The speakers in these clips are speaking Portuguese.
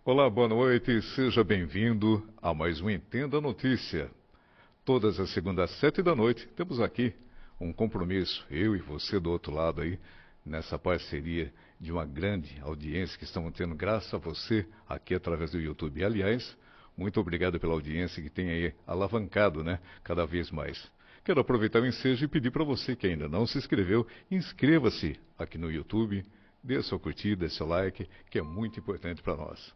Olá, boa noite, seja bem-vindo a mais um Entenda a Notícia. Todas as segundas às 7 da noite temos aqui um compromisso, eu e você do outro lado aí, nessa parceria de uma grande audiência que estamos tendo graças a você aqui através do YouTube. Aliás, muito obrigado pela audiência que tem aí alavancado, né, cada vez mais. Quero aproveitar o ensejo e pedir para você que ainda não se inscreveu, inscreva-se aqui no YouTube, dê sua curtida, seu like, que é muito importante para nós.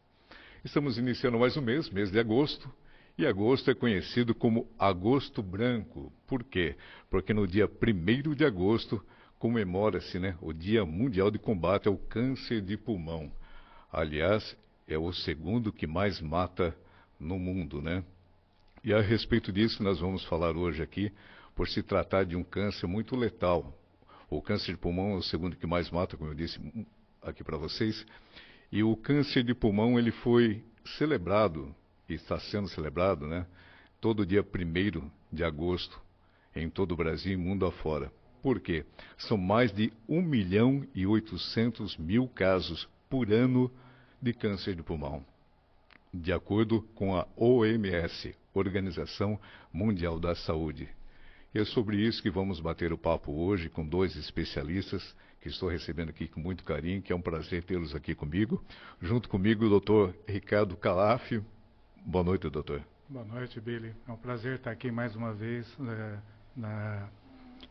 Estamos iniciando mais um mês de agosto, e agosto é conhecido como Agosto Branco. Por quê? Porque no dia 1º de agosto comemora-se, né, o Dia Mundial de Combate ao Câncer de Pulmão. Aliás, é o segundo que mais mata no mundo, né? E a respeito disso nós vamos falar hoje aqui, por se tratar de um câncer muito letal. O câncer de pulmão é o segundo que mais mata, como eu disse aqui para vocês. E o câncer de pulmão ele foi celebrado, e está sendo celebrado, né, todo dia 1º de agosto, em todo o Brasil e mundo afora. Por quê? São mais de 1.800.000 casos por ano de câncer de pulmão, de acordo com a OMS, Organização Mundial da Saúde. E é sobre isso que vamos bater o papo hoje com dois especialistas que estou recebendo aqui com muito carinho, que é um prazer tê-los aqui comigo. Junto comigo o doutor Ricardo Calaf. Boa noite, doutor. Boa noite, Billy. É um prazer estar aqui mais uma vez na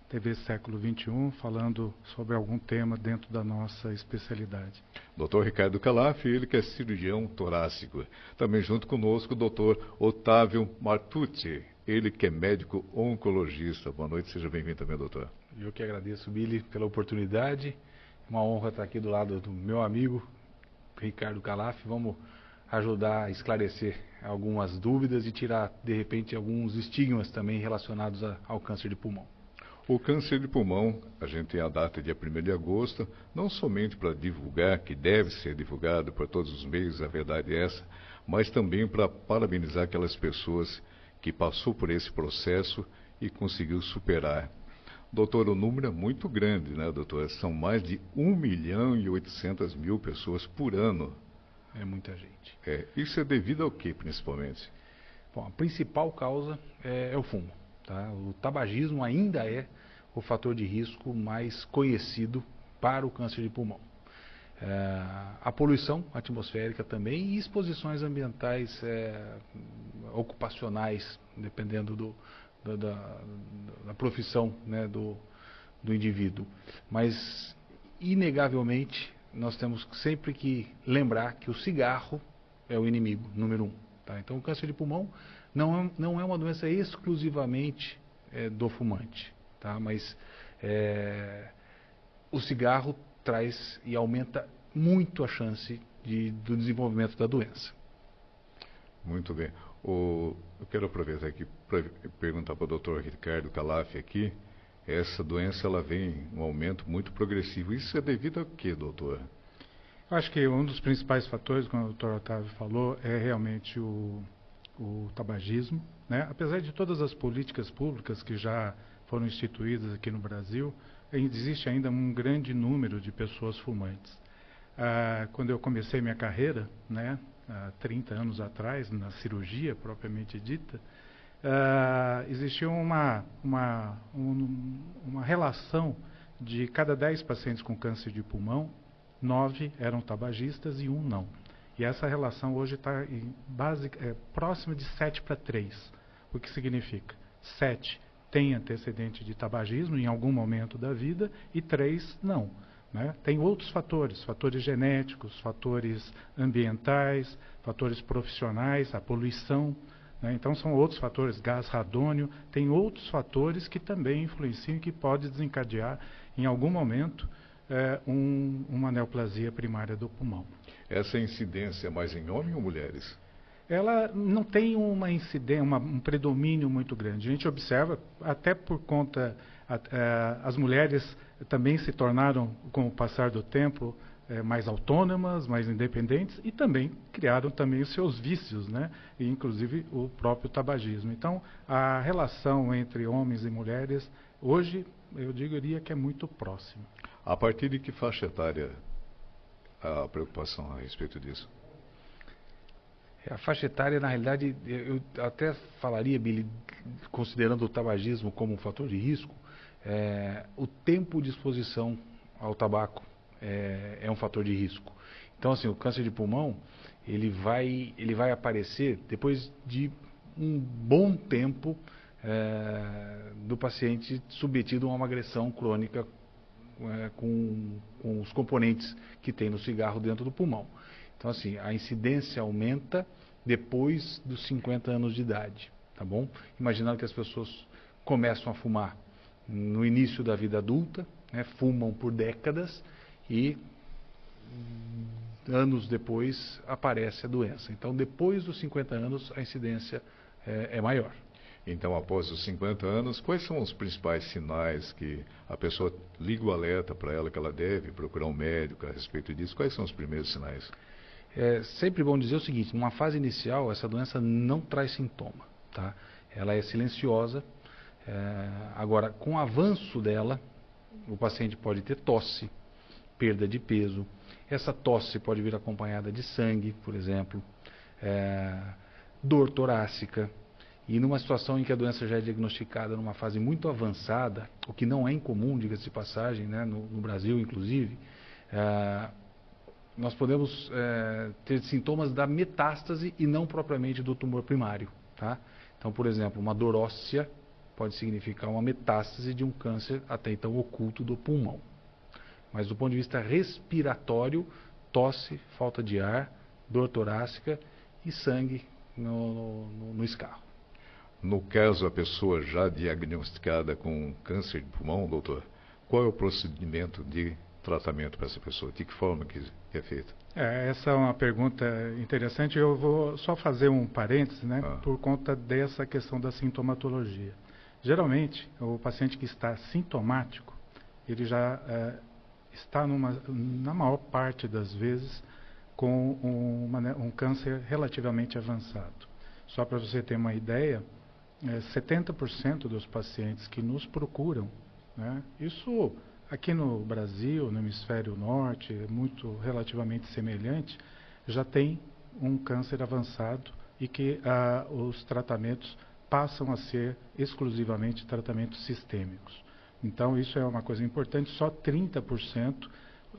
TV Século XXI, falando sobre algum tema dentro da nossa especialidade. Doutor Ricardo Calaf, ele que é cirurgião torácico. Também junto conosco o doutor Otávio Martucci, ele que é médico oncologista. Boa noite, seja bem-vindo também, doutor. Eu que agradeço, Billy, pela oportunidade. Uma honra estar aqui do lado do meu amigo Ricardo Calaf. Vamos ajudar a esclarecer algumas dúvidas e tirar, de repente, alguns estigmas também relacionados ao câncer de pulmão. O câncer de pulmão, a gente tem a data dia 1º de agosto, não somente para divulgar, que deve ser divulgado por todos os meios, a verdade é essa, mas também para parabenizar aquelas pessoas que passou por esse processo e conseguiu superar. Doutor, o número é muito grande, né, doutor? São mais de 1.800.000 pessoas por ano. É muita gente. Isso é devido ao que, principalmente? Bom, a principal causa é o fumo. Tá? O tabagismo ainda é o fator de risco mais conhecido para o câncer de pulmão. A poluição atmosférica também e exposições ambientais ocupacionais, dependendo da profissão, né, do indivíduo. Mas, inegavelmente, nós temos sempre que lembrar que o cigarro é o inimigo número 1. Tá? Então, o câncer de pulmão não é uma doença exclusivamente do fumante, tá? Mas o cigarro traz e aumenta muito a chance do desenvolvimento da doença. Muito bem. Eu quero aproveitar aqui para perguntar para o doutor Ricardo Calaf aqui. Essa doença ela vem um aumento muito progressivo. Isso é devido a quê, doutor? Eu acho que um dos principais fatores, como o doutor Otávio falou, é realmente o tabagismo, né? Apesar de todas as políticas públicas que já foram instituídas aqui no Brasil, existe ainda um grande número de pessoas fumantes. Quando eu comecei minha carreira, né, há 30 anos atrás, na cirurgia propriamente dita, existia uma relação de cada 10 pacientes com câncer de pulmão, 9 eram tabagistas e 1 não. E essa relação hoje está próxima de 7:3. O que significa? 7 tem antecedente de tabagismo em algum momento da vida e 3 não. Né? Tem outros fatores genéticos, fatores ambientais, fatores profissionais, a poluição. Né? Então são outros fatores, gás radônio, tem outros fatores que também influenciam e que pode desencadear em algum momento uma neoplasia primária do pulmão. Essa incidência é mais em homens ou mulheres? Ela não tem uma incidência, um predomínio muito grande. A gente observa, até por conta, as mulheres também se tornaram, com o passar do tempo, mais autônomas, mais independentes e também criaram também os seus vícios, né? E inclusive o próprio tabagismo. Então, a relação entre homens e mulheres, hoje, eu diria que é muito próxima. A partir de que faixa etária a preocupação a respeito disso? A faixa etária, na realidade, eu até falaria, Billy, considerando o tabagismo como um fator de risco, o tempo de exposição ao tabaco é um fator de risco. Então, assim, o câncer de pulmão, ele vai aparecer depois de um bom tempo do paciente submetido a uma agressão crônica com os componentes que tem no cigarro dentro do pulmão. Então, assim, a incidência aumenta depois dos 50 anos de idade, tá bom? Imaginando que as pessoas começam a fumar no início da vida adulta, né, fumam por décadas e anos depois aparece a doença. Então, depois dos 50 anos, a incidência é maior. Então, após os 50 anos, quais são os principais sinais que a pessoa liga o alerta para ela que ela deve procurar um médico a respeito disso? Quais são os primeiros sinais? É sempre bom dizer o seguinte, numa fase inicial, essa doença não traz sintoma, tá? Ela é silenciosa. Agora, com o avanço dela, o paciente pode ter tosse, perda de peso. Essa tosse pode vir acompanhada de sangue, por exemplo, dor torácica. E numa situação em que a doença já é diagnosticada numa fase muito avançada, o que não é incomum, diga-se de passagem, né, no Brasil inclusive, nós podemos ter sintomas da metástase e não propriamente do tumor primário. Tá? Então, por exemplo, uma dor óssea pode significar uma metástase de um câncer até então oculto do pulmão. Mas do ponto de vista respiratório, tosse, falta de ar, dor torácica e sangue no escarro. No caso, a pessoa já diagnosticada com câncer de pulmão, doutor, qual é o procedimento de tratamento para essa pessoa? De que forma que é feita? Essa é uma pergunta interessante. Eu vou só fazer um parênteses, né, por conta dessa questão da sintomatologia. Geralmente, o paciente que está sintomático, ele já está na maior parte das vezes com um câncer relativamente avançado. Só para você ter uma ideia, 70% dos pacientes que nos procuram, né, isso aqui no Brasil, no hemisfério norte, é muito relativamente semelhante, já tem um câncer avançado e que os tratamentos passam a ser exclusivamente tratamentos sistêmicos. Então, isso é uma coisa importante, só 30%,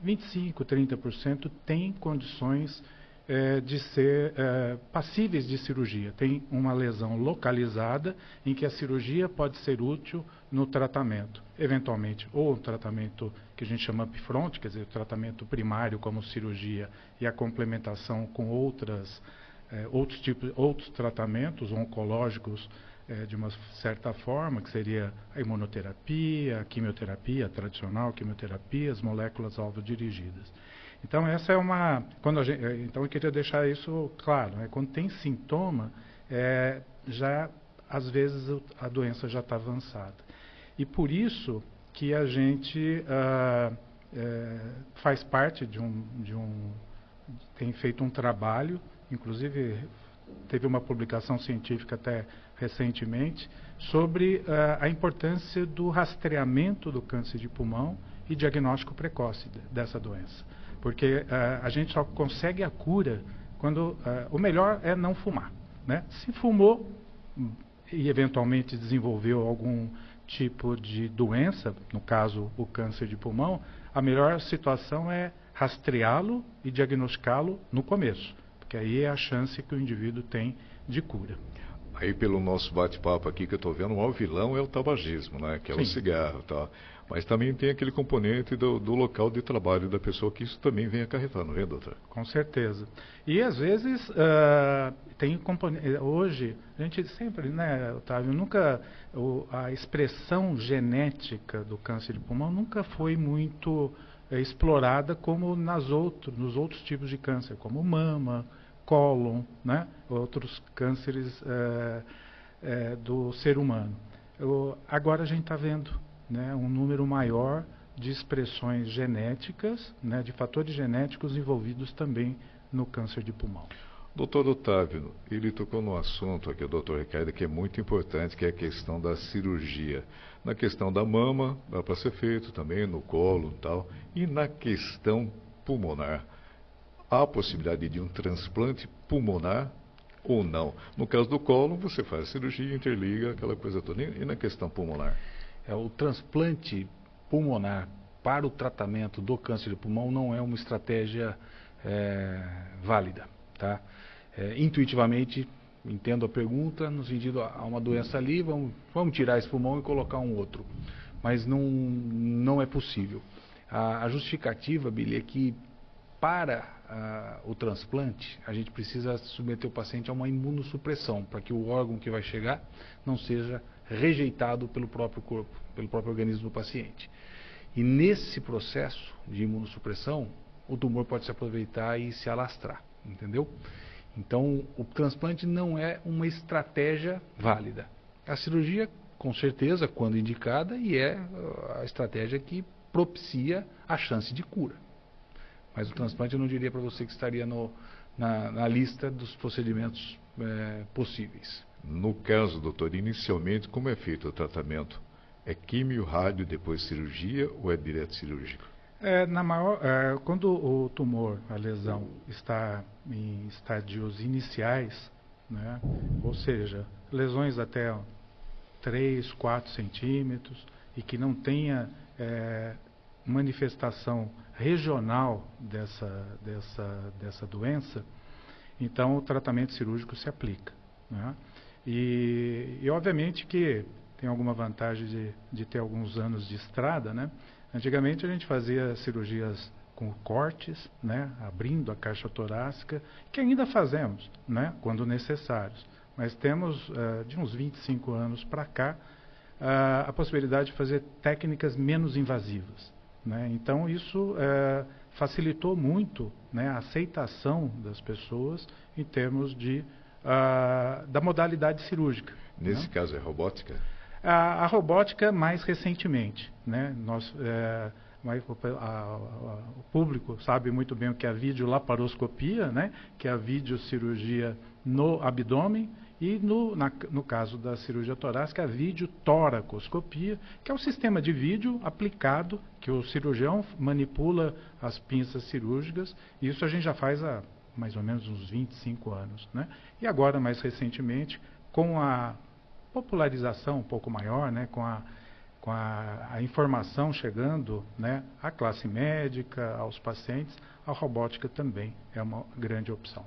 25%, 30% tem condições de ser passíveis de cirurgia. Tem uma lesão localizada em que a cirurgia pode ser útil no tratamento. Eventualmente, ou um tratamento que a gente chama upfront, quer dizer, o tratamento primário como cirurgia e a complementação com outros tratamentos oncológicos de uma certa forma, que seria a imunoterapia, a quimioterapia, a tradicional quimioterapia, as moléculas-alvo dirigidas. Então, essa é uma... então, eu queria deixar isso claro, né? Quando tem sintoma, às vezes a doença já está avançada. E por isso que a gente faz parte tem feito um trabalho, inclusive teve uma publicação científica até recentemente, sobre a importância do rastreamento do câncer de pulmão e diagnóstico precoce dessa doença. Porque a gente só consegue a cura quando... o melhor é não fumar, né? Se fumou e eventualmente desenvolveu algum tipo de doença, no caso o câncer de pulmão, a melhor situação é rastreá-lo e diagnosticá-lo no começo, porque aí é a chance que o indivíduo tem de cura. Aí, pelo nosso bate-papo aqui que eu estou vendo, o maior vilão é o tabagismo, né? Que é o cigarro, tá? Mas também tem aquele componente do local de trabalho da pessoa que isso também vem acarretando, né, doutor? Com certeza. E às vezes tem componente. Hoje, a gente sempre, né, Otávio, a expressão genética do câncer de pulmão nunca foi muito explorada como nos outros tipos de câncer, como mama, cólon, né, outros cânceres do ser humano. Agora a gente está vendo, né, um número maior de expressões genéticas, né, de fatores genéticos envolvidos também no câncer de pulmão. Doutor Otávio, ele tocou no assunto aqui, o doutor Ricardo, que é muito importante, que é a questão da cirurgia. Na questão da mama, dá para ser feito também, no colo e tal. E na questão pulmonar, há a possibilidade de um transplante pulmonar ou não. No caso do cólon, você faz a cirurgia, interliga, aquela coisa toda. E na questão pulmonar? O transplante pulmonar para o tratamento do câncer de pulmão não é uma estratégia válida, tá? Intuitivamente, entendo a pergunta, no sentido, há uma doença ali, vamos tirar esse pulmão e colocar um outro. Mas não é possível. A justificativa, Billy, é que para o transplante, a gente precisa submeter o paciente a uma imunossupressão, para que o órgão que vai chegar não seja rejeitado pelo próprio corpo, pelo próprio organismo do paciente. E nesse processo de imunossupressão, o tumor pode se aproveitar e se alastrar, entendeu? Então, o transplante não é uma estratégia válida. A cirurgia, com certeza, quando indicada, e é a estratégia que propicia a chance de cura. Mas o transplante eu não diria para você que estaria na lista dos procedimentos possíveis. No caso, doutor, inicialmente, como é feito o tratamento? É químio, rádio, depois cirurgia ou é direto cirúrgico? Quando o tumor, a lesão, está em estádios iniciais, né, ou seja, lesões até 3, 4 centímetros e que não tenha manifestação regional dessa doença, então o tratamento cirúrgico se aplica, né? E obviamente que tem alguma vantagem de ter alguns anos de estrada, né? Antigamente a gente fazia cirurgias com cortes, né? Abrindo a caixa torácica, que ainda fazemos, né? Quando necessários. Mas temos de uns 25 anos para cá a possibilidade de fazer técnicas menos invasivas, né? Então isso facilitou muito, né, a aceitação das pessoas em termos da modalidade cirúrgica. Nesse né? caso é robótica? A robótica mais recentemente, né? O público sabe muito bem o que é a videolaparoscopia, né? Que é a videocirurgia no abdômen, e no caso da cirurgia torácica, a videotoracoscopia, que é o sistema de vídeo aplicado, que o cirurgião manipula as pinças cirúrgicas, e isso a gente já faz há mais ou menos uns 25 anos, né? E agora, mais recentemente, com a popularização um pouco maior, né, com a informação chegando, né, à classe médica, aos pacientes, a robótica também é uma grande opção.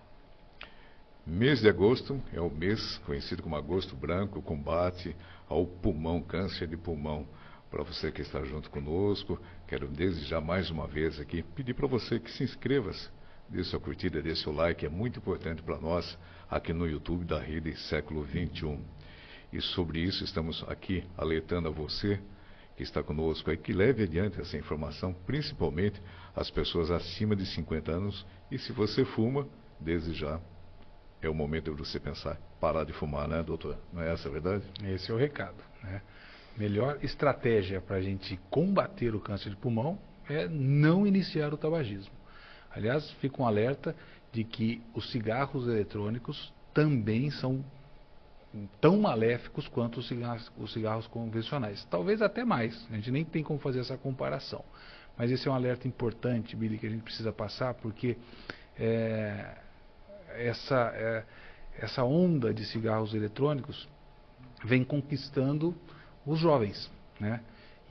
Mês de agosto é o mês conhecido como agosto branco, combate ao pulmão, câncer de pulmão. Para você que está junto conosco, quero desde já mais uma vez aqui pedir para você que se inscreva-se, dê sua curtida, dê seu like, é muito importante para nós aqui no YouTube da Rede Século XXI. E sobre isso estamos aqui alertando a você que está conosco aí, que leve adiante essa informação, principalmente as pessoas acima de 50 anos. E se você fuma, desde já é o momento de você pensar, parar de fumar, né, doutor? Não é essa a verdade? Esse é o recado, né? Melhor estratégia para a gente combater o câncer de pulmão é não iniciar o tabagismo. Aliás, fica um alerta de que os cigarros eletrônicos também são tão maléficos quanto os cigarros convencionais. Talvez até mais. A gente nem tem como fazer essa comparação. Mas esse é um alerta importante, Billy, que a gente precisa passar, porque essa onda de cigarros eletrônicos vem conquistando os jovens, né?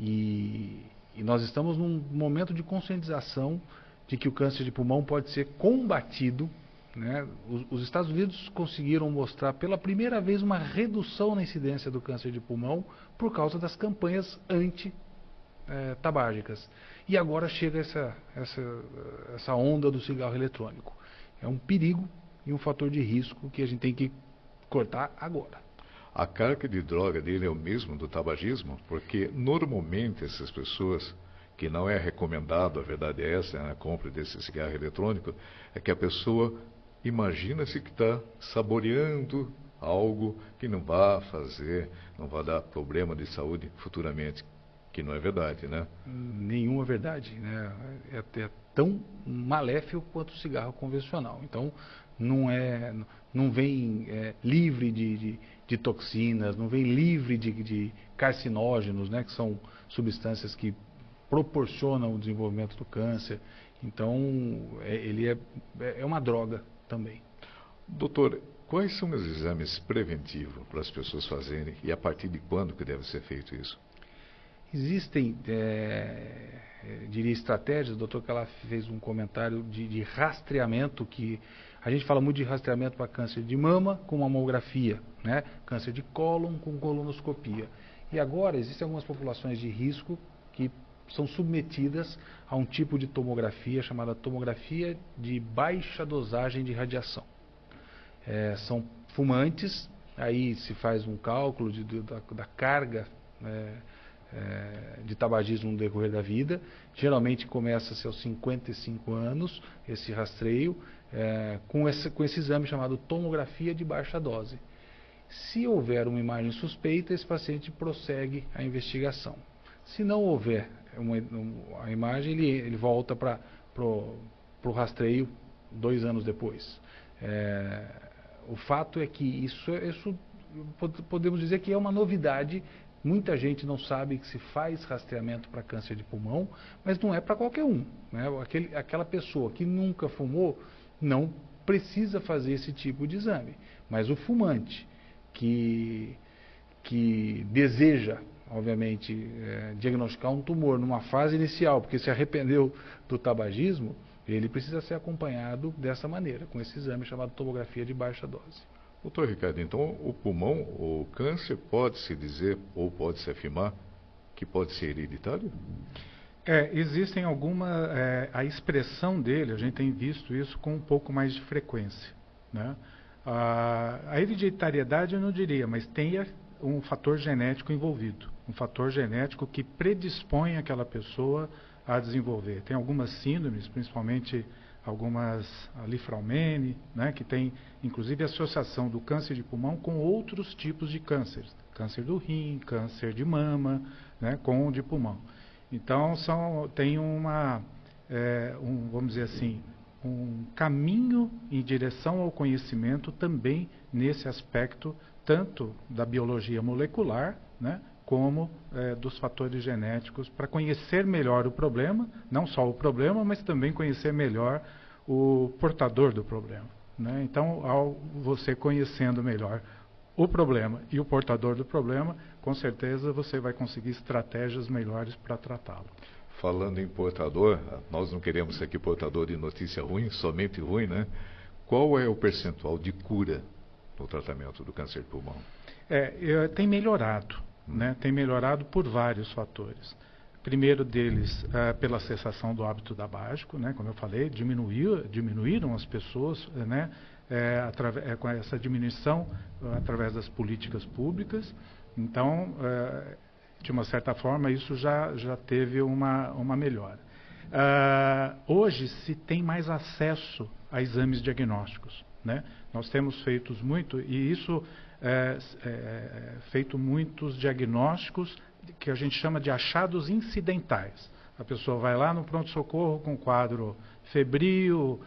E nós estamos num momento de conscientização de que o câncer de pulmão pode ser combatido, né? Os Estados Unidos conseguiram mostrar pela primeira vez uma redução na incidência do câncer de pulmão por causa das campanhas anti-tabágicas. E agora chega essa onda do cigarro eletrônico. É um perigo e um fator de risco que a gente tem que cortar agora. A carga de droga dele é o mesmo do tabagismo? Porque normalmente essas pessoas que não é recomendado, a verdade é essa, a compra desse cigarro eletrônico, é que a pessoa imagina-se que está saboreando algo que não vai fazer, não vai dar problema de saúde futuramente, que não é verdade, né? Nenhuma verdade, né? É tão maléfico quanto o cigarro convencional. Então, não vem livre de toxinas, não vem livre de carcinógenos, né? Que são substâncias que proporcionam o desenvolvimento do câncer. Então, ele é uma droga também. Doutor, Quais são os exames preventivos para as pessoas fazerem e a partir de quando que deve ser feito isso? Existem, diria, estratégias. O doutor Calaf fez um comentário de rastreamento, que a gente fala muito de rastreamento para câncer de mama com mamografia, né? Câncer de cólon com colonoscopia. E agora existem algumas populações de risco que são submetidas a um tipo de tomografia chamada tomografia de baixa dosagem de radiação. São fumantes, aí se faz um cálculo da carga de tabagismo no decorrer da vida. Geralmente começa-se aos 55 anos, esse rastreio, com esse exame chamado tomografia de baixa dose. Se houver uma imagem suspeita, esse paciente prossegue a investigação. Se não houver a imagem, ele volta para o rastreio 2 anos depois. O fato é que isso podemos dizer que é uma novidade. Muita gente não sabe que se faz rastreamento para câncer de pulmão, mas não é para qualquer um, né? Aquela pessoa que nunca fumou não precisa fazer esse tipo de exame. Mas o fumante que deseja, obviamente, diagnosticar um tumor numa fase inicial, porque se arrependeu do tabagismo, ele precisa ser acompanhado dessa maneira, com esse exame chamado tomografia de baixa dose. Doutor Ricardo, então o pulmão, o câncer, pode-se dizer ou pode-se afirmar que pode ser hereditário? Existem a expressão dele, a gente tem visto isso com um pouco mais de frequência, né? A hereditariedade eu não diria, mas tem um fator genético envolvido, um fator genético que predispõe aquela pessoa a desenvolver. Tem algumas síndromes, principalmente algumas, a Li-Fraumeni, né, que tem inclusive associação do câncer de pulmão com outros tipos de cânceres, câncer do rim, câncer de mama, né, com o de pulmão. Então tem vamos dizer assim, um caminho em direção ao conhecimento também nesse aspecto, tanto da biologia molecular, né, como dos fatores genéticos, para conhecer melhor o problema, não só o problema, mas também conhecer melhor o portador do problema, né? Então, ao você conhecendo melhor o problema e o portador do problema, com certeza você vai conseguir estratégias melhores para tratá-lo. Falando em portador, nós não queremos ser aqui portador de notícia ruim, somente ruim, né? Qual é o percentual de cura no tratamento do câncer de pulmão? Tem melhorado, né? Tem melhorado por vários fatores. Primeiro deles, pela cessação do hábito tabágico, né? Como eu falei, diminuíram as pessoas, né? Com essa diminuição através das políticas públicas. Então, de uma certa forma, isso já teve uma melhora. Hoje se tem mais acesso a exames diagnósticos, né? Nós temos feito muito, e isso feito muitos diagnósticos que a gente chama de achados incidentais. A pessoa vai lá no pronto-socorro com quadro febril,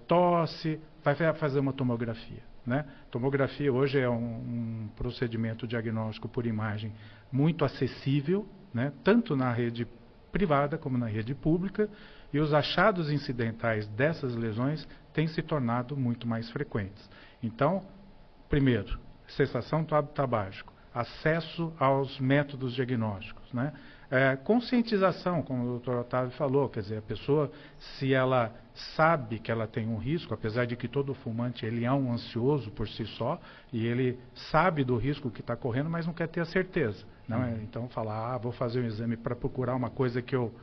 tosse, vai fazer uma tomografia, né? Tomografia hoje é um procedimento diagnóstico por imagem muito acessível, né? Tanto na rede privada como na rede pública, e os achados incidentais dessas lesões têm se tornado muito mais frequentes. Então, primeiro, cessação do hábito tabágico, acesso aos métodos diagnósticos, né? Conscientização, como o doutor Otávio falou, quer dizer, a pessoa, se ela sabe que ela tem um risco, apesar de que todo fumante ele é um ansioso por si só, e ele sabe do risco que está correndo, mas não quer ter a certeza, não é? Então falar, vou fazer um exame para procurar uma coisa que eu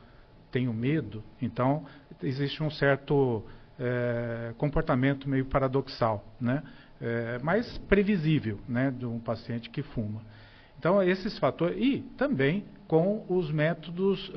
tenho medo. Então existe um certo comportamento meio paradoxal, né? Mas previsível, né, de um paciente que fuma. Então, esses fatores, e também com os métodos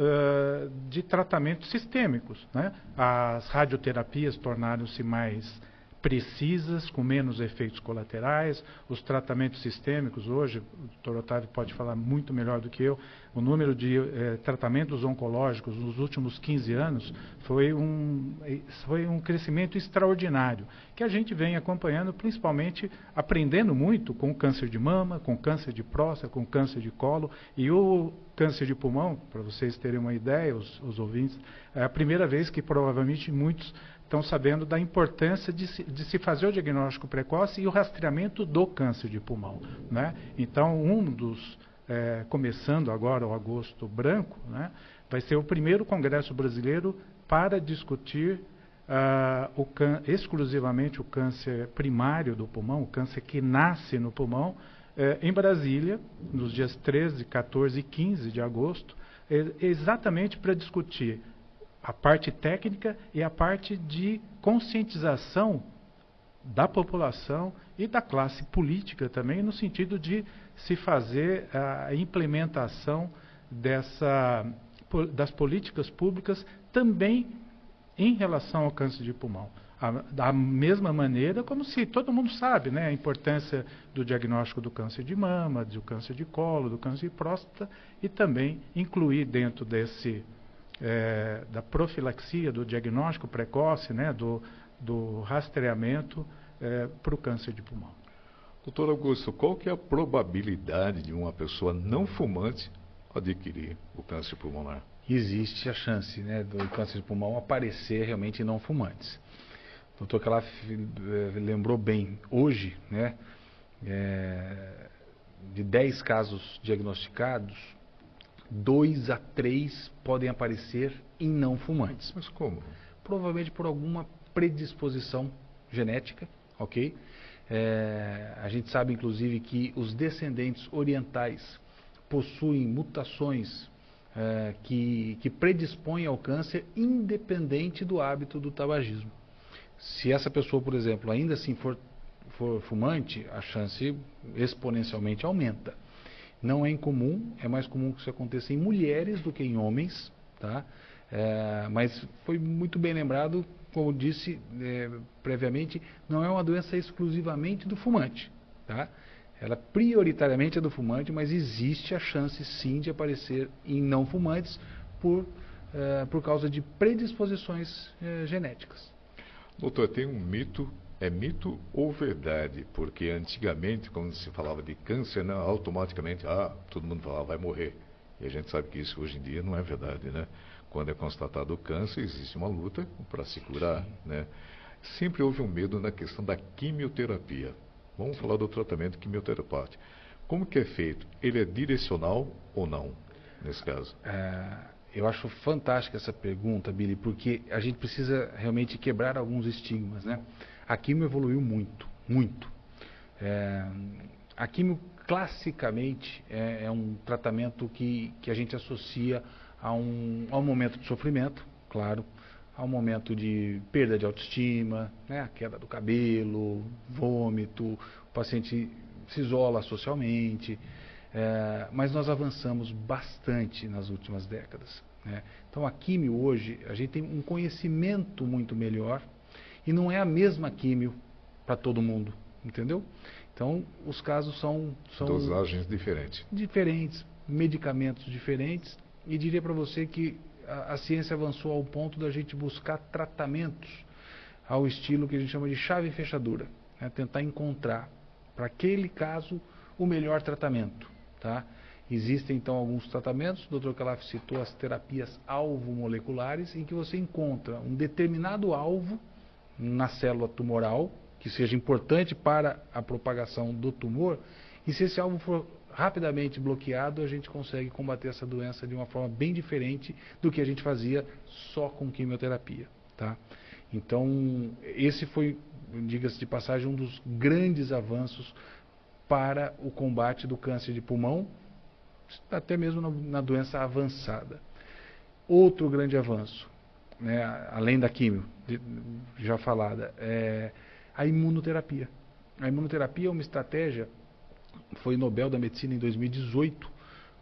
de tratamento sistêmicos, né? As radioterapias tornaram-se mais precisas, com menos efeitos colaterais, os tratamentos sistêmicos, hoje, o Dr. Otávio pode falar muito melhor do que eu, o número de tratamentos oncológicos nos últimos 15 anos foi um crescimento extraordinário, que a gente vem acompanhando, principalmente aprendendo muito com o câncer de mama, com o câncer de próstata, com o câncer de colo, e o câncer de pulmão, para vocês terem uma ideia, os ouvintes, é a primeira vez que provavelmente muitos estão sabendo da importância de se fazer o diagnóstico precoce e o rastreamento do câncer de pulmão, né? Então, começando agora o Agosto Branco, né, vai ser o primeiro congresso brasileiro para discutir exclusivamente o câncer primário do pulmão, o câncer que nasce no pulmão, em Brasília, nos dias 13, 14 e 15 de agosto, exatamente para discutir a parte técnica e a parte de conscientização da população e da classe política também, no sentido de se fazer a implementação das políticas públicas também em relação ao câncer de pulmão. Da mesma maneira como se todo mundo sabe, né, a importância do diagnóstico do câncer de mama, do câncer de colo, do câncer de próstata, e também incluir dentro da profilaxia, do diagnóstico precoce, né, do rastreamento para o câncer de pulmão. Doutor Augusto, qual que é a probabilidade de uma pessoa não fumante adquirir o câncer pulmonar? Existe a chance, né, do câncer de pulmão aparecer realmente em não fumantes. O doutor Calaf lembrou bem, hoje, né, de 10 casos diagnosticados, 2 a 3 podem aparecer em não fumantes. Mas como? Provavelmente por alguma predisposição genética, ok? A gente sabe, inclusive, que os descendentes orientais possuem mutações que predispõem ao câncer independente do hábito do tabagismo. Se essa pessoa, por exemplo, ainda assim for fumante, a chance exponencialmente aumenta. Não é incomum, é mais comum que isso aconteça em mulheres do que em homens, tá? Mas foi muito bem lembrado, como disse previamente, não é uma doença exclusivamente do fumante, tá? Ela prioritariamente é do fumante, mas existe a chance sim de aparecer em não fumantes por causa de predisposições genéticas. Doutor, tem um mito, é mito ou verdade? Porque antigamente, quando se falava de câncer, né, automaticamente, todo mundo falava, vai morrer. E a gente sabe que isso hoje em dia não é verdade, né? Quando é constatado o câncer, existe uma luta para se curar, né? Sempre houve um medo na questão da quimioterapia. Vamos falar do tratamento quimioterapêutico. Como que é feito? Ele é direcional ou não, nesse caso? Eu acho fantástica essa pergunta, Billy, porque a gente precisa realmente quebrar alguns estigmas, né? A quimio evoluiu muito, muito. A quimio, classicamente, é um tratamento que a gente associa a um momento de sofrimento, claro, a um momento de perda de autoestima, né? A queda do cabelo, vômito, o paciente se isola socialmente. Mas nós avançamos bastante nas últimas décadas, né? Então a quimio hoje, a gente tem um conhecimento muito melhor e não é a mesma quimio para todo mundo, entendeu? Então os casos são dosagens diferentes, medicamentos diferentes, e diria para você que a ciência avançou ao ponto da gente buscar tratamentos ao estilo que a gente chama de chave e fechadura, né? Tentar encontrar para aquele caso o melhor tratamento. Tá? Existem então alguns tratamentos, o Dr. Calaf citou as terapias alvo-moleculares, em que você encontra um determinado alvo na célula tumoral, que seja importante para a propagação do tumor, e se esse alvo for rapidamente bloqueado, a gente consegue combater essa doença de uma forma bem diferente do que a gente fazia só com quimioterapia. Tá? Então, esse foi, diga-se de passagem, um dos grandes avanços para o combate do câncer de pulmão, até mesmo na doença avançada. Outro grande avanço, né, além da quimio, já falada, é a imunoterapia. A imunoterapia é uma estratégia, foi Nobel da Medicina em 2018,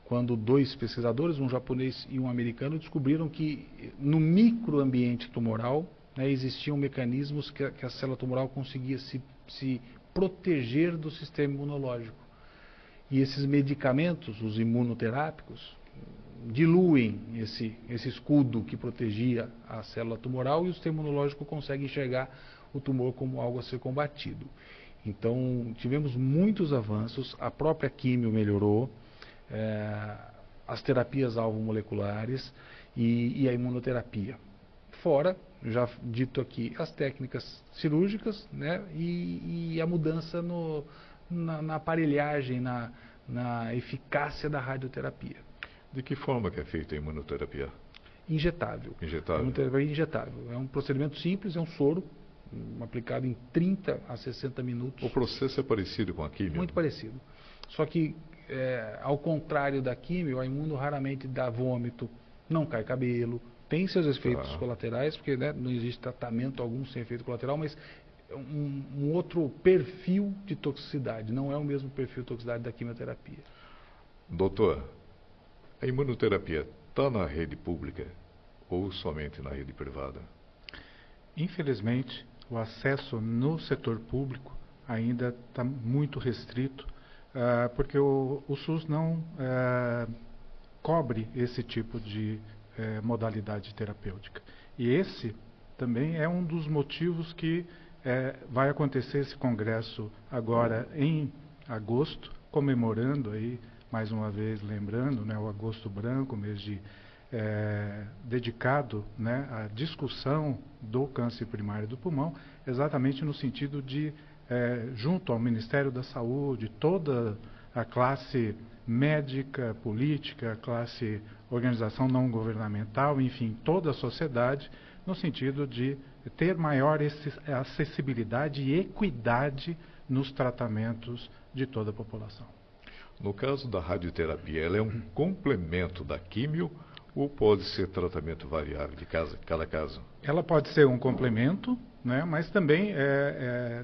quando 2 pesquisadores, um japonês e um americano, descobriram que no microambiente tumoral, né, existiam mecanismos que a célula tumoral conseguia se proteger do sistema imunológico. E esses medicamentos, os imunoterápicos, diluem esse escudo que protegia a célula tumoral, e o sistema imunológico consegue enxergar o tumor como algo a ser combatido. Então, tivemos muitos avanços, a própria quimio melhorou, as terapias alvo-moleculares e a imunoterapia. fora, já dito aqui, as técnicas cirúrgicas, né, e a mudança na aparelhagem, na eficácia da radioterapia. De que forma que é feita a imunoterapia? Injetável. Injetável. Imunoterapia injetável. É um procedimento simples, é um soro aplicado em 30 a 60 minutos. O processo é parecido com a químio? Muito parecido. Só que, ao contrário da químio, a imuno raramente dá vômito, não cai cabelo, tem seus efeitos colaterais, porque, né, não existe tratamento algum sem efeito colateral, mas um outro perfil de toxicidade, não é o mesmo perfil de toxicidade da quimioterapia. Doutor, a imunoterapia está na rede pública ou somente na rede privada? Infelizmente, o acesso no setor público ainda está muito restrito, porque o SUS não cobre esse tipo de modalidade terapêutica. E esse também é um dos motivos que vai acontecer esse congresso agora em agosto, comemorando aí, mais uma vez lembrando, né, o Agosto Branco, mês dedicado, né, à discussão do câncer primário do pulmão, exatamente no sentido de, junto ao Ministério da Saúde, toda a classe médica, política, a classe organização não governamental, enfim, toda a sociedade, no sentido de ter maior acessibilidade e equidade nos tratamentos de toda a população. No caso da radioterapia, ela é um complemento da químio ou pode ser tratamento variável de cada caso? Ela pode ser um complemento, né, mas também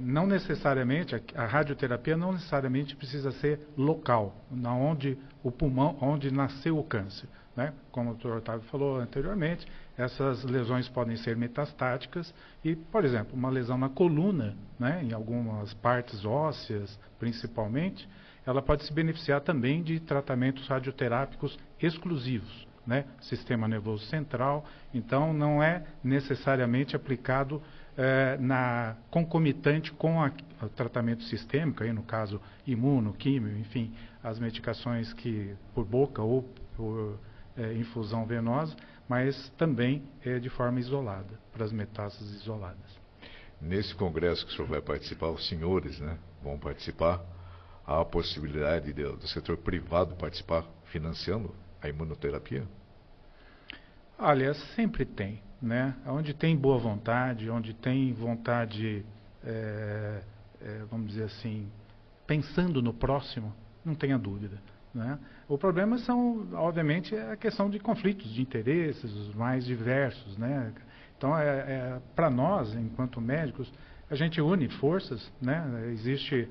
não necessariamente, a radioterapia não necessariamente precisa ser local, onde o pulmão, onde nasceu o câncer. Né? Como o Dr. Otávio falou anteriormente, essas lesões podem ser metastáticas e, por exemplo, uma lesão na coluna, né, em algumas partes ósseas, principalmente, ela pode se beneficiar também de tratamentos radioterápicos exclusivos, né, sistema nervoso central. Então, não é necessariamente aplicado concomitante com o tratamento sistêmico, aí no caso imuno, químio, enfim, as medicações que por boca ou por infusão venosa, mas também de forma isolada, para as metástases isoladas. Nesse congresso que o senhor vai participar, os senhores, né, vão participar, há a possibilidade do setor privado participar financiando a imunoterapia? Olha, sempre tem, né? Onde tem boa vontade, onde tem vontade, vamos dizer assim, pensando no próximo, não tenha dúvida. Né? O problema são, obviamente, a questão de conflitos de interesses, os mais diversos. Né? Então, para nós, enquanto médicos, a gente une forças, né? Existe,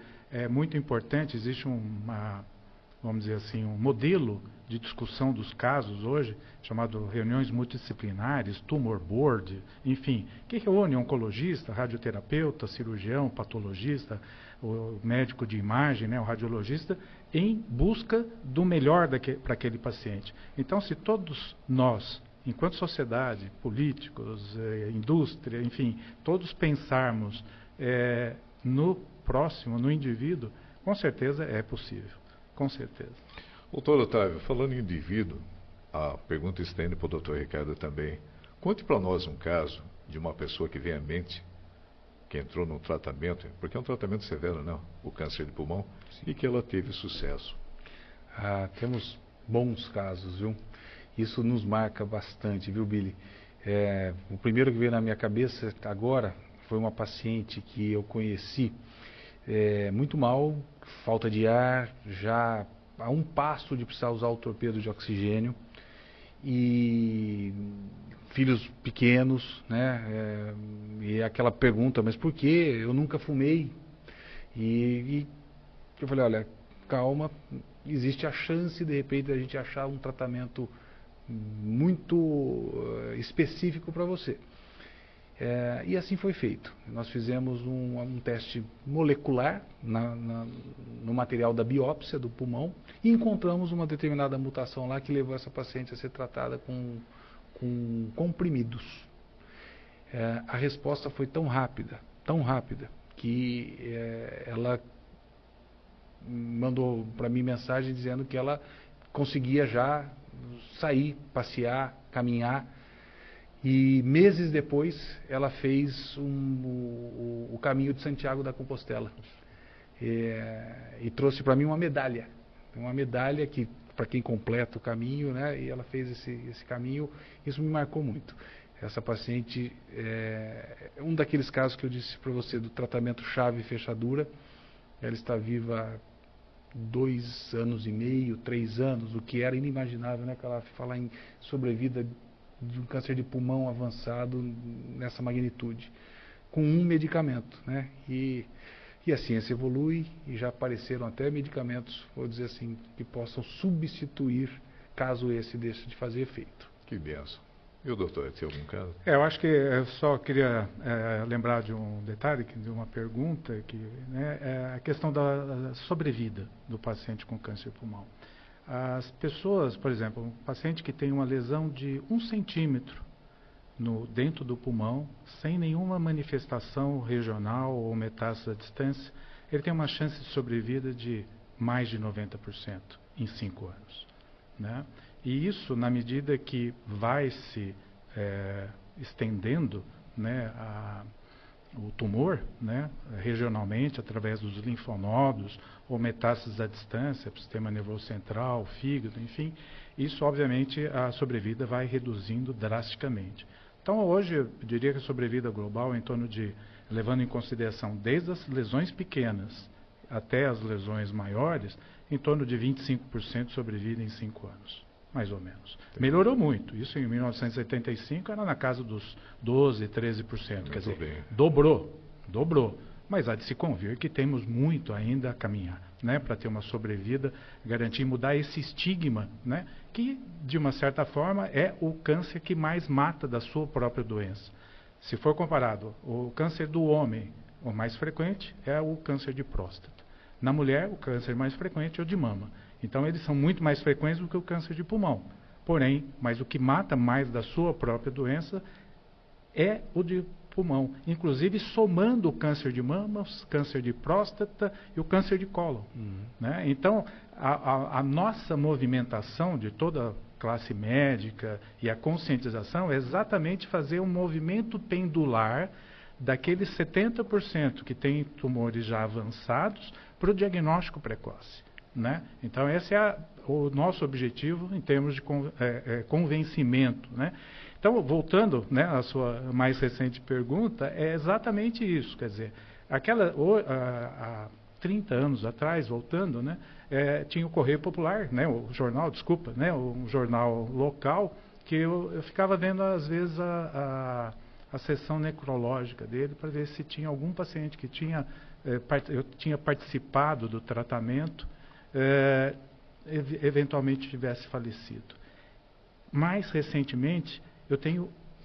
muito importante, existe vamos dizer assim, um modelo de discussão dos casos hoje, chamado reuniões multidisciplinares, tumor board, enfim, que reúne oncologista, radioterapeuta, cirurgião, patologista, o médico de imagem, né, o radiologista, em busca do melhor para aquele paciente. Então, se todos nós, enquanto sociedade, políticos, indústria, enfim, todos pensarmos no próximo, no indivíduo, com certeza é possível, com certeza. Doutor Otávio, falando em indivíduo, a pergunta estende para o doutor Ricardo também. Conte para nós um caso de uma pessoa que vem à mente, que entrou num tratamento, porque é um tratamento severo, não? O câncer de pulmão, e que ela teve sucesso. Temos bons casos, viu? Isso nos marca bastante, viu, Billy? O primeiro que veio na minha cabeça agora foi uma paciente que eu conheci muito mal, falta de ar, já a um passo de precisar usar o torpedo de oxigênio, e filhos pequenos, né? E aquela pergunta, mas por que? Eu nunca fumei. E eu falei, olha, calma, existe a chance de repente a gente achar um tratamento muito específico para você. E assim foi feito. Nós fizemos um teste molecular no material da biópsia do pulmão e encontramos uma determinada mutação lá que levou essa paciente a ser tratada com comprimidos. A resposta foi tão rápida, que ela mandou para mim mensagem dizendo que ela conseguia já sair, passear, caminhar. E meses depois ela fez o caminho de Santiago da Compostela. E trouxe para mim uma medalha. Uma medalha que, para quem completa o caminho, né? E ela fez esse caminho, isso me marcou muito. Essa paciente é um daqueles casos que eu disse para você, do tratamento chave e fechadura. Ela está viva 2 anos e meio, 3 anos, o que era inimaginável, né? Que ela falar em sobrevida de um câncer de pulmão avançado nessa magnitude, com um medicamento, né? E a ciência evolui e já apareceram até medicamentos, vou dizer assim, que possam substituir caso esse deixe de fazer efeito. Que benção. E o doutor, tem algum caso? Eu acho que eu só queria lembrar de um detalhe, de uma pergunta, que, né, é a questão da sobrevida do paciente com câncer de pulmão. As pessoas, por exemplo, um paciente que tem uma lesão de 1 centímetro dentro do pulmão, sem nenhuma manifestação regional ou metástase à distância, ele tem uma chance de sobrevida de mais de 90% em 5 anos. Né? E isso, na medida que vai se estendendo, né, o tumor, né, regionalmente, através dos linfonodos ou metástases à distância, para o sistema nervoso central, fígado, enfim, isso, obviamente, a sobrevida vai reduzindo drasticamente. Então, hoje, eu diria que a sobrevida global é em torno de, levando em consideração desde as lesões pequenas até as lesões maiores, em torno de 25% de sobrevida em 5 anos, mais ou menos. Melhorou muito. Isso em 1975 era na casa dos 12%, 13%. Quer dizer, dobrou. Mas há de se convir que temos muito ainda a caminhar, né, para ter uma sobrevida, garantir, mudar esse estigma, né, que, de uma certa forma, é o câncer que mais mata da sua própria doença. Se for comparado, o câncer do homem, o mais frequente é o câncer de próstata. Na mulher, o câncer mais frequente é o de mama. Então, eles são muito mais frequentes do que o câncer de pulmão. Porém, mas o que mata mais da sua própria doença é o de pulmão, inclusive somando o câncer de mama, o câncer de próstata e o câncer de cólon. Né? Então, a nossa movimentação de toda a classe médica e a conscientização é exatamente fazer um movimento pendular daqueles 70% que têm tumores já avançados para o diagnóstico precoce. Né? Então, esse é o nosso objetivo em termos de convencimento. Né? Então, voltando, né, à sua mais recente pergunta, é exatamente isso. Quer dizer, há 30 anos atrás, voltando, né, tinha o Correio Popular, né, o jornal local, que eu ficava vendo, às vezes, a sessão necrológica dele para ver se tinha algum paciente que eu tinha participado do tratamento, eventualmente tivesse falecido. Mais recentemente,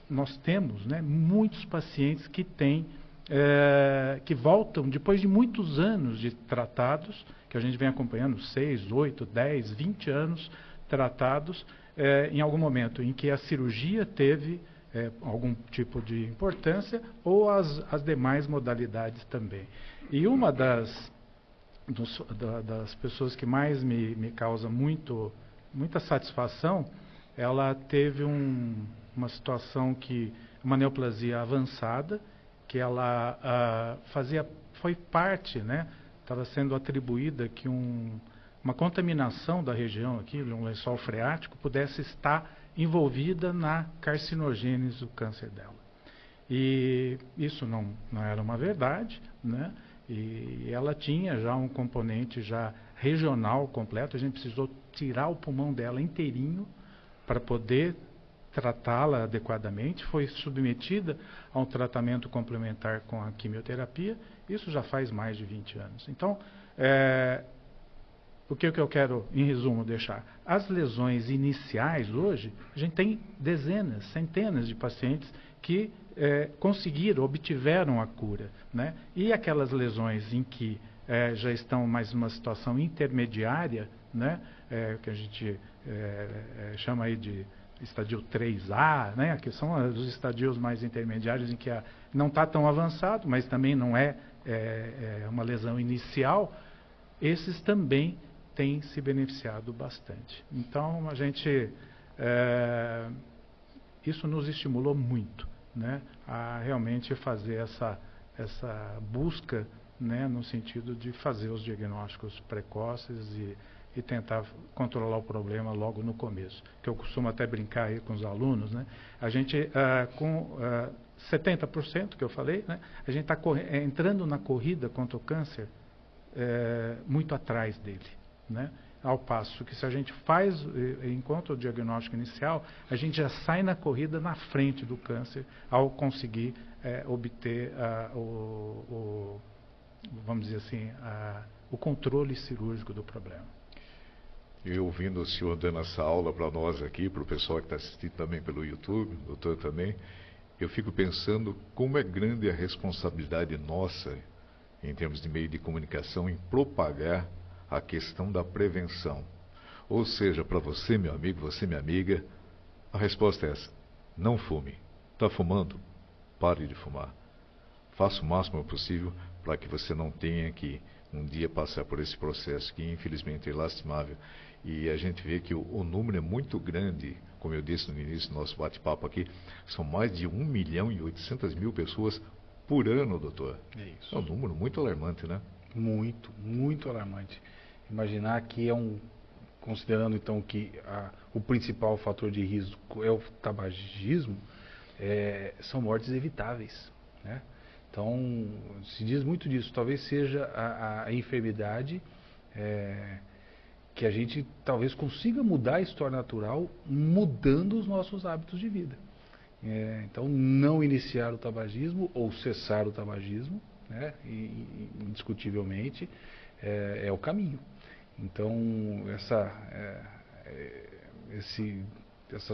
nós temos, né, muitos pacientes que que voltam depois de muitos anos de tratados, que a gente vem acompanhando 6, 8, 10, 20 anos tratados, em algum momento em que a cirurgia teve algum tipo de importância ou as demais modalidades também. E uma das pessoas que mais me causa muita satisfação, ela teve uma situação uma neoplasia avançada, que ela foi parte, né, estava sendo atribuída que uma contaminação da região aqui, um lençol freático, pudesse estar envolvida na carcinogênese do câncer dela. E isso não era uma verdade, né? E ela tinha já um componente já regional completo, a gente precisou tirar o pulmão dela inteirinho para poder tratá-la adequadamente, foi submetida a um tratamento complementar com a quimioterapia, isso já faz mais de 20 anos. Então, o que eu quero, em resumo, deixar? As lesões iniciais hoje, a gente tem dezenas, centenas de pacientes que obtiveram a cura. Né? E aquelas lesões em que já estão mais numa situação intermediária, né? Que a gente chama aí de estadio 3A, né? Que são os estadios mais intermediários em que não está tão avançado, mas também não é uma lesão inicial, esses também têm se beneficiado bastante. Então, a gente isso nos estimulou muito, né, a realmente fazer essa busca, né, no sentido de fazer os diagnósticos precoces e tentar controlar o problema logo no começo. Que eu costumo até brincar aí com os alunos, né? A gente, com 70% que eu falei, né, a gente está entrando na corrida contra o câncer muito atrás dele, né? Ao passo que se a gente encontra o diagnóstico inicial, a gente já sai na corrida na frente do câncer ao conseguir obter vamos dizer assim, o controle cirúrgico do problema. Eu ouvindo o senhor dando essa aula para nós aqui, para o pessoal que está assistindo também pelo YouTube, o doutor também, eu fico pensando como é grande a responsabilidade nossa, em termos de meio de comunicação, em propagar a questão da prevenção. Ou seja, para você, meu amigo, você, minha amiga, a resposta é essa: não fume. Está fumando? Pare de fumar. Faça o máximo possível para que você não tenha que um dia passar por esse processo que infelizmente é lastimável. E a gente vê que o número é muito grande, como eu disse no início do nosso bate-papo aqui, são mais de 1.800.000 pessoas por ano, doutor. É isso. É um número muito alarmante, né? Muito, muito alarmante. Imaginar que considerando então que o principal fator de risco é o tabagismo, são mortes evitáveis, né? Então, se diz muito disso. Talvez seja a enfermidade que a gente talvez consiga mudar a história natural mudando os nossos hábitos de vida. Então, não iniciar o tabagismo ou cessar o tabagismo, né, indiscutivelmente, é o caminho. Então, essa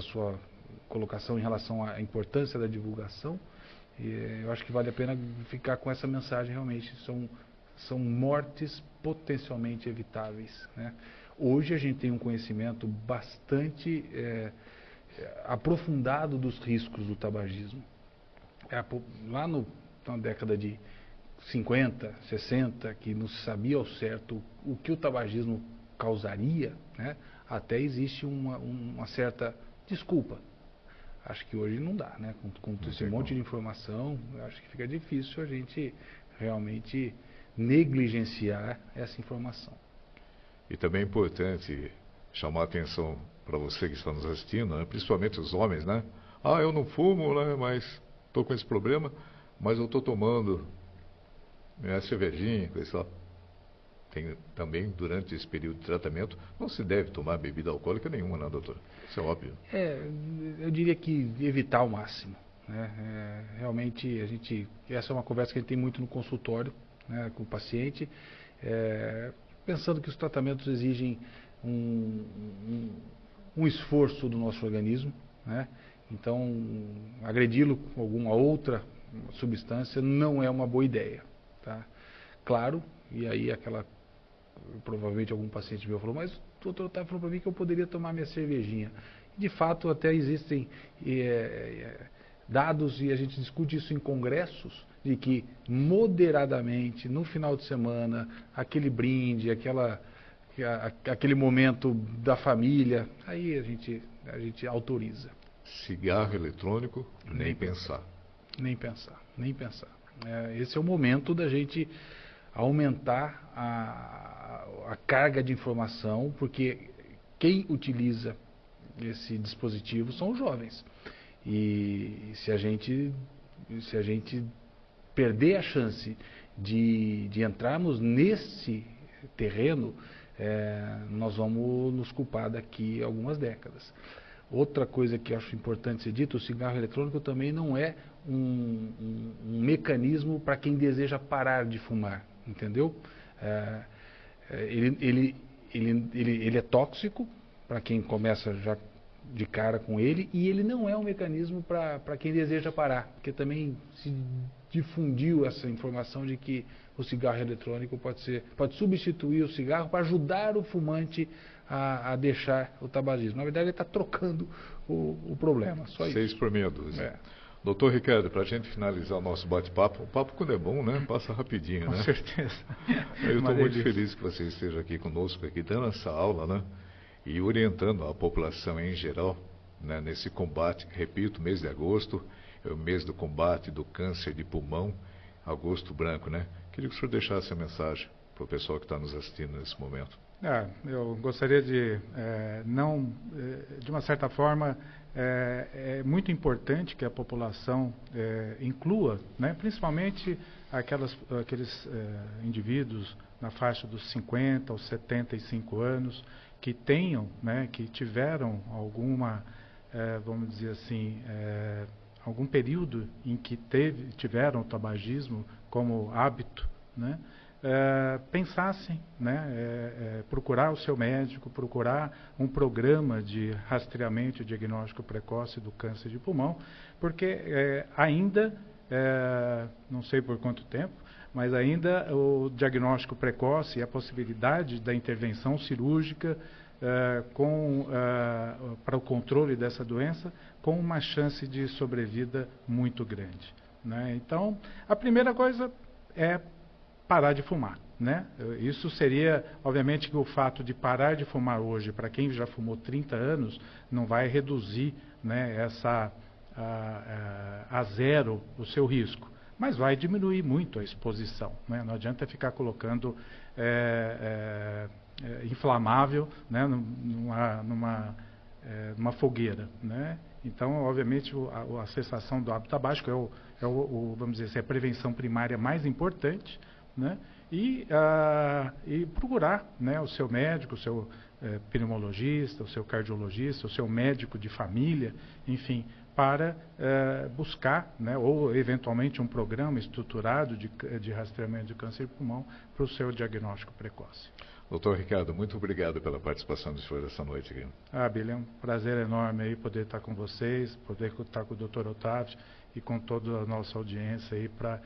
sua colocação em relação à importância da divulgação, eu acho que vale a pena ficar com essa mensagem realmente. São mortes potencialmente evitáveis, né? Hoje a gente tem um conhecimento bastante aprofundado dos riscos do tabagismo. Lá na década de 50, 60, que não se sabia ao certo o que o tabagismo causaria, né? Até existe uma certa desculpa. Acho que hoje não dá, né? Com esse monte de informação, acho que fica difícil a gente realmente negligenciar essa informação. E também é importante chamar a atenção para você que está nos assistindo, né? Principalmente os homens, né? Eu não fumo, né? Mas estou com esse problema, mas eu estou tomando minha cervejinha, coisa e tal. Tem também, durante esse período de tratamento, não se deve tomar bebida alcoólica nenhuma, né, doutor? Isso é óbvio. Eu diria que evitar ao máximo, né? Realmente, essa é uma conversa que a gente tem muito no consultório, né, com o paciente, pensando que os tratamentos exigem um esforço do nosso organismo, né? Então, agredi-lo com alguma outra substância não é uma boa ideia, tá? Claro, e aí provavelmente algum paciente meu falou, mas o doutor está falando para mim que eu poderia tomar minha cervejinha. De fato, até existem dados, e a gente discute isso em congressos, de que moderadamente, no final de semana, aquele brinde, aquele momento da família, aí a gente autoriza. Cigarro eletrônico, nem pensar. Nem pensar, nem pensar. Esse é o momento da gente aumentar a carga de informação, porque quem utiliza esse dispositivo são os jovens. E se a gente perder a chance de entrarmos nesse terreno, nós vamos nos culpar daqui a algumas décadas. Outra coisa que eu acho importante ser dito: o cigarro eletrônico também não é um mecanismo para quem deseja parar de fumar, entendeu? Ele é tóxico para quem começa já de cara com ele, e ele não é um mecanismo para quem deseja parar, porque também se difundiu essa informação de que o cigarro eletrônico pode substituir o cigarro para ajudar o fumante a deixar o tabagismo. Na verdade, ele está trocando o problema, só isso. 6 por meia dúzia. Doutor Ricardo, para a gente finalizar o nosso bate-papo, o papo quando é bom, né? Passa rapidinho, né? Com certeza. Eu estou muito feliz que você esteja aqui conosco, aqui dando essa aula, né? E orientando a população em geral né, nesse combate. Repito, mês de agosto é o mês do combate do câncer de pulmão, agosto branco, né? Queria que o senhor deixasse a mensagem para o pessoal que está nos assistindo nesse momento. Eu gostaria de, de uma certa forma, é muito importante que a população inclua, né, principalmente aqueles indivíduos na faixa dos 50 aos 75 anos, que tenham, né, que tiveram alguma, vamos dizer assim, algum período em que tiveram o tabagismo como hábito, né, pensassem, né, procurar o seu médico, procurar um programa de rastreamento e diagnóstico precoce do câncer de pulmão, porque ainda, não sei por quanto tempo, mas ainda o diagnóstico precoce e a possibilidade da intervenção cirúrgica para o controle dessa doença, com uma chance de sobrevida muito grande, né? Então, a primeira coisa é parar de fumar, né? Isso seria, obviamente, que o fato de parar de fumar hoje, para quem já fumou 30 anos, não vai reduzir, né, a zero o seu risco, mas vai diminuir muito a exposição, né? Não adianta ficar colocando inflamável, né, numa fogueira, né? Então, obviamente, a cessação do hábito tabágico vamos dizer assim, a prevenção primária mais importante, né? E procurar, né, o seu médico, o seu pneumologista, o seu cardiologista, o seu médico de família, enfim, para buscar, né, ou eventualmente um programa estruturado de rastreamento de câncer de pulmão para o seu diagnóstico precoce. Doutor Ricardo, muito obrigado pela participação do senhor essa noite aqui. Billy, é um prazer enorme aí poder estar com vocês, poder estar com o Dr. Otávio e com toda a nossa audiência aí para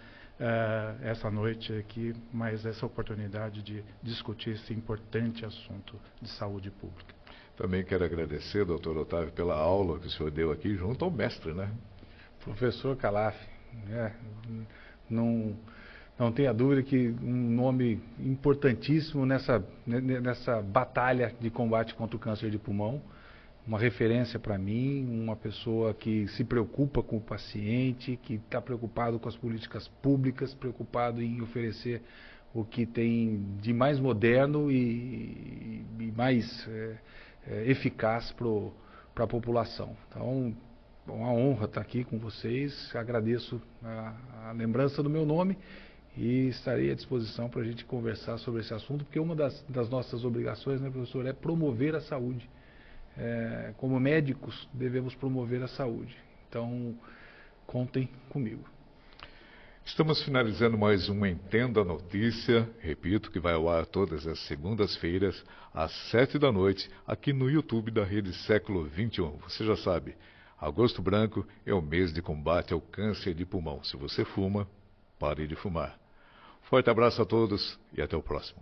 essa noite aqui, mais essa oportunidade de discutir esse importante assunto de saúde pública. Também quero agradecer, doutor Otávio, pela aula que o senhor deu aqui junto ao mestre, né? Professor Calaf, não tenha dúvida que um nome importantíssimo nessa batalha de combate contra o câncer de pulmão, uma referência para mim, uma pessoa que se preocupa com o paciente, que está preocupado com as políticas públicas, preocupado em oferecer o que tem de mais moderno e mais eficaz para a população. Então, uma honra estar aqui com vocês, agradeço a lembrança do meu nome e estarei à disposição para a gente conversar sobre esse assunto, porque uma das nossas obrigações, né, professor, é promover a saúde. Como médicos, devemos promover a saúde. Então, contem comigo. Estamos finalizando mais um Entenda a Notícia. Repito que vai ao ar todas as segundas-feiras, às 7 da noite, aqui no YouTube da Rede Século XXI. Você já sabe, agosto branco é o mês de combate ao câncer de pulmão. Se você fuma, pare de fumar. Forte abraço a todos e até o próximo.